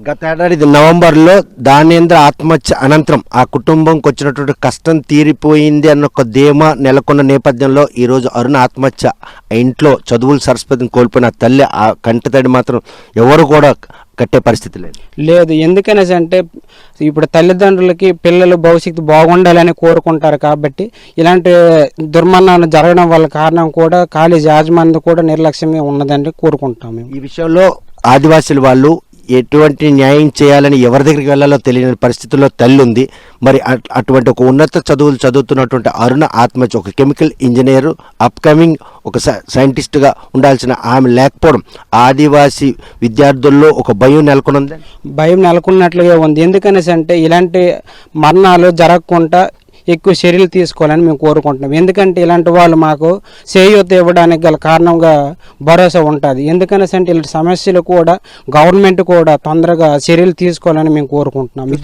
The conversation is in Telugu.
గత ఏడాది నవంబర్లో దానేంద్ర ఆత్మహత్య అనంతరం ఆ కుటుంబంకి వచ్చినటువంటి కష్టం తీరిపోయింది అన్న ఒక ధీమా నెలకొన్న నేపథ్యంలో ఈరోజు అరుణ ఆత్మహత్య ఇంట్లో చదువులు సరస్వతిని కోల్పోయిన తల్లి ఆ కంటితడి మాత్రం ఎవరు కూడా కట్టే పరిస్థితి లేదు. ఎందుకనేసి అంటే ఇప్పుడు తల్లిదండ్రులకి పిల్లలు భవిష్యత్తు బాగుండాలని కోరుకుంటారు కాబట్టి ఇలాంటి దుర్మరణాలు జరగడం వల్ల కారణం కూడా కాలేజ్ యాజమాన్యం కూడా నిర్లక్ష్యమే ఉన్నదని కోరుకుంటాం మేము. ఈ విషయంలో ఆదివాసీల వాళ్ళు ఎటువంటి న్యాయం చేయాలని ఎవరి దగ్గరికి వెళ్ళాలో తెలియని పరిస్థితుల్లో తల్లి ఉంది. మరి అటువంటి ఒక ఉన్నత చదువులు చదువుతున్నటువంటి అరుణ ఆత్మహత్య, ఒక కెమికల్ ఇంజనీరు, అప్కమింగ్ ఒక సైంటిస్ట్గా ఉండాల్సిన ఆమె లేకపోవడం ఆదివాసీ విద్యార్థుల్లో ఒక భయం నెలకొనుంది. భయం నెలకొన్నట్లుగా ఉంది. ఎందుకనేసి అంటే ఇలాంటి మరణాలు జరగకుండా ఎక్కువ చర్యలు తీసుకోవాలని మేము కోరుకుంటున్నాం. ఎందుకంటే ఇలాంటి వాళ్ళు మాకు చేయూత ఇవ్వడానికి గల కారణంగా భరోసా ఉంటుంది. ఎందుకనేసి అంటే ఇలాంటి సమస్యలు కూడా గవర్నమెంట్ కూడా తొందరగా చర్యలు తీసుకోవాలని మేము కోరుకుంటున్నాం.